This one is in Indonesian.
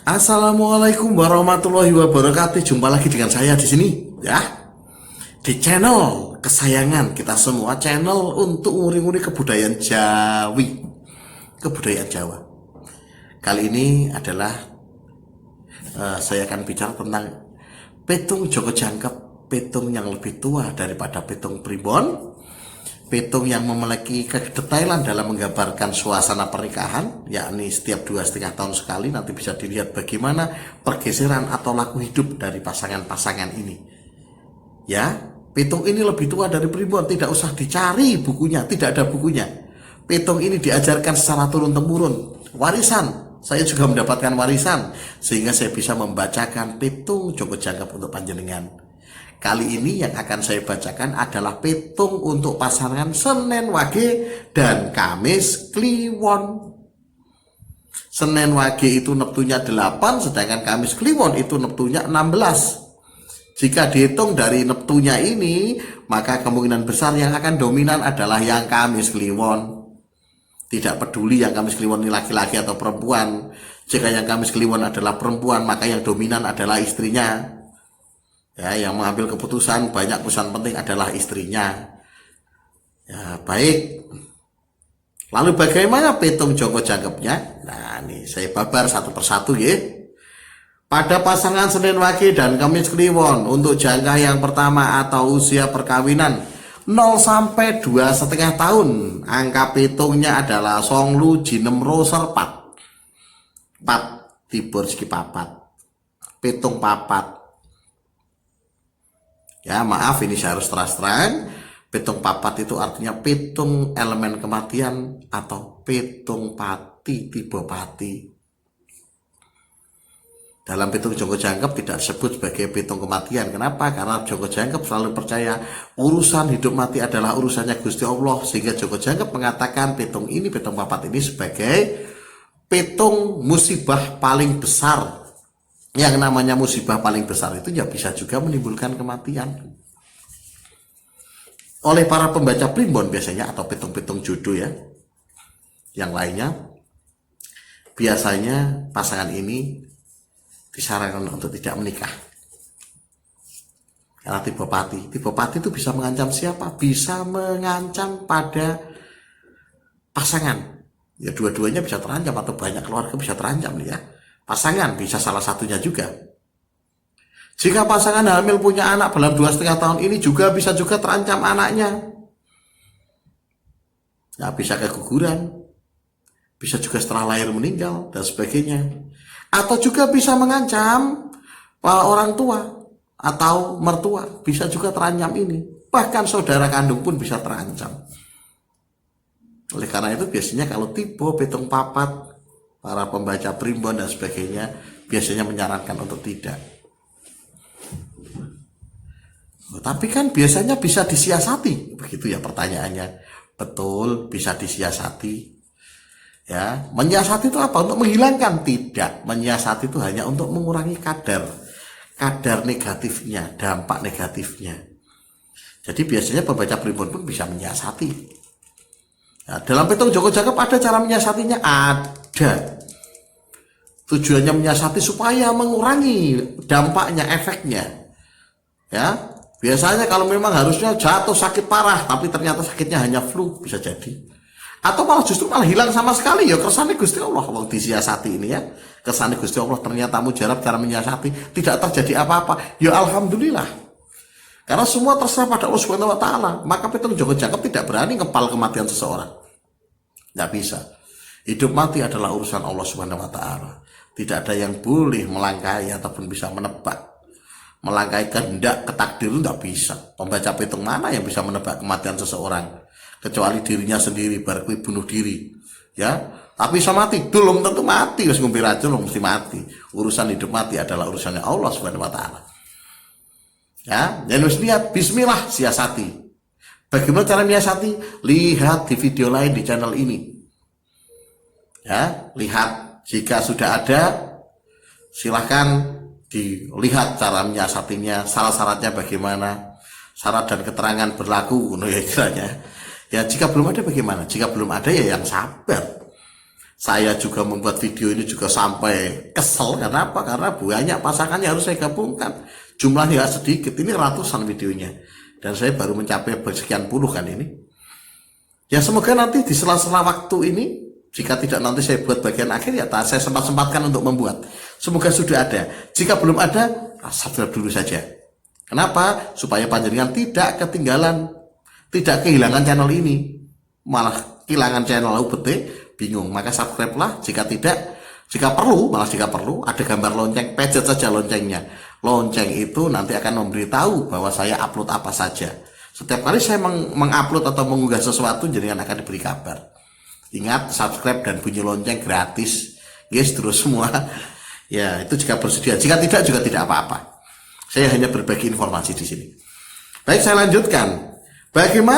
Assalamualaikum warahmatullahi wabarakatuh. Jumpa lagi dengan saya di sini, ya, di channel kesayangan kita semua, channel untuk nguri-nguri kebudayaan Jawi, kebudayaan Jawa. Kali ini adalah saya akan bicara tentang petung Joko Jangkep, petung yang lebih tua daripada petung Primbon, petung yang memiliki kedetailan dalam menggambarkan suasana pernikahan, yakni setiap 2,5 tahun sekali. Nanti bisa dilihat bagaimana pergeseran atau laku hidup dari pasangan-pasangan ini. Ya, petung ini lebih tua dari Primbon, tidak usah dicari bukunya, tidak ada bukunya. Petung ini diajarkan secara turun-temurun, warisan. Saya juga mendapatkan warisan, sehingga saya bisa membacakan petung Joko Jangkep untuk panjenengan. Kali ini yang akan saya bacakan adalah petung untuk pasangan Senen Wage dan Kamis Kliwon. Senen Wage itu neptunya 8, sedangkan Kamis Kliwon itu neptunya 16. Jika dihitung dari neptunya ini, maka kemungkinan besar yang akan dominan adalah yang Kamis Kliwon. Tidak peduli yang Kamis Kliwon ini laki-laki atau perempuan. Jika yang Kamis Kliwon adalah perempuan, maka yang dominan adalah istrinya. Ya, yang mengambil keputusan, banyak keputusan penting adalah istrinya. Ya, baik. Lalu bagaimana petung Joko Jangkepnya? Nah, ini saya babar satu persatu ya. Pada pasangan Senen Wage dan Kamis Kliwon, untuk jangka yang pertama atau usia perkawinan 0 sampai 2,5 tahun, angka petungnya adalah Songlu Jinem Roser 4 tibur segi papat, petung papat. Ya, maaf, ini saya harus terang. Petung papat itu artinya petung elemen kematian atau petung pati tiba pati. Dalam petung Joko Jangkep tidak disebut sebagai petung kematian. Kenapa? Karena Joko Jangkep selalu percaya urusan hidup mati adalah urusannya Gusti Allah, sehingga Joko Jangkep mengatakan petung ini, petung papat ini sebagai petung musibah paling besar. Yang namanya musibah paling besar itu ya bisa juga menimbulkan kematian. Oleh para pembaca primbon biasanya, atau petung-petung jodoh ya, yang lainnya, biasanya pasangan ini disarankan untuk tidak menikah. Karena tiba pati itu bisa mengancam siapa? Bisa mengancam pada pasangan. Ya, dua-duanya bisa terancam, atau banyak keluarga bisa terancam nih ya. Pasangan bisa salah satunya juga. Jika pasangan hamil punya anak dalam 2,5 tahun ini, juga bisa terancam anaknya. Ya, bisa keguguran, bisa juga setelah lahir meninggal dan sebagainya. Atau juga bisa mengancam orang tua atau mertua, bisa juga terancam ini. Bahkan saudara kandung pun bisa terancam. Oleh karena itu biasanya kalau tipe petung papat, para pembaca primbon dan sebagainya biasanya menyarankan untuk tidak. Tapi kan biasanya bisa disiasati, begitu ya pertanyaannya. Betul, bisa disiasati. Ya, menyiasati itu apa? Untuk menghilangkan? Tidak. Menyiasati itu hanya untuk mengurangi kadar negatifnya, dampak negatifnya. Jadi biasanya pembaca primbon pun bisa menyiasati. Nah, dalam petung Joko Jangkep ada cara menyiasatinya? Ada. Tujuannya menyiasati supaya mengurangi dampaknya, efeknya. Ya, biasanya kalau memang harusnya jatuh sakit parah, tapi ternyata sakitnya hanya flu, bisa jadi. Atau malah justru hilang sama sekali, ya kersane Gusti Allah. Kalau disiasati ini ya, kersane Gusti Allah ternyata mujarab cara menyiasati, tidak terjadi apa-apa. Ya alhamdulillah. Karena semua terserah pada Allah Subhanahu wa taala. Maka petung Joko Jangkep tidak berani ngepal kematian seseorang. Tidak bisa. Hidup mati adalah urusan Allah Subhanahu wa taala. Tidak ada yang boleh melangkahi ataupun bisa menebak. Melangkahi kehendak, ketakdiran tidak bisa. Pembaca petung mana yang bisa menebak kematian seseorang? Kecuali dirinya sendiri, berarti bunuh diri. Ya, tapi bisa mati, belum tentu mati. Wis ngombe racun mesti mati. Urusan hidup mati adalah urusannya Allah Subhanahu wa taala. Ya, dan harus lihat, bismillah, siasati. Bagaimana cara menyiasati? Lihat di video lain di channel ini. Ya, lihat, jika sudah ada, silahkan dilihat cara menyiasatinya, syarat-syaratnya bagaimana, syarat dan keterangan berlaku, ya kiranya. Ya, jika belum ada bagaimana? Jika belum ada ya yang sabar. Saya juga membuat video ini juga sampai kesel. Kenapa? Karena banyak pasangannya harus saya gabungkan. Jumlahnya nggak sedikit, ini ratusan videonya. Dan saya baru mencapai sekian puluh kan ini. Ya semoga nanti di sela-sela waktu ini, jika tidak nanti saya buat bagian akhir ya saya sempat-sempatkan untuk membuat. Semoga sudah ada. Jika belum ada, subscribe dulu saja. Kenapa? Supaya panjenengan tidak ketinggalan, tidak kehilangan channel ini. Malah kehilangan channel UBT, bingung. Maka subscribe lah. Jika tidak, jika perlu, malah jika perlu, ada gambar lonceng, pencet saja loncengnya. Lonceng itu nanti akan memberitahu bahwa saya upload apa saja. Setiap kali saya mengupload atau mengunggah sesuatu, jenengan akan diberi kabar. Ingat, subscribe dan bunyi lonceng gratis. Yes, terus semua. Ya, itu jika bersedia. Jika tidak, juga tidak apa-apa. Saya hanya berbagi informasi di sini. Baik, saya lanjutkan. Bagaimana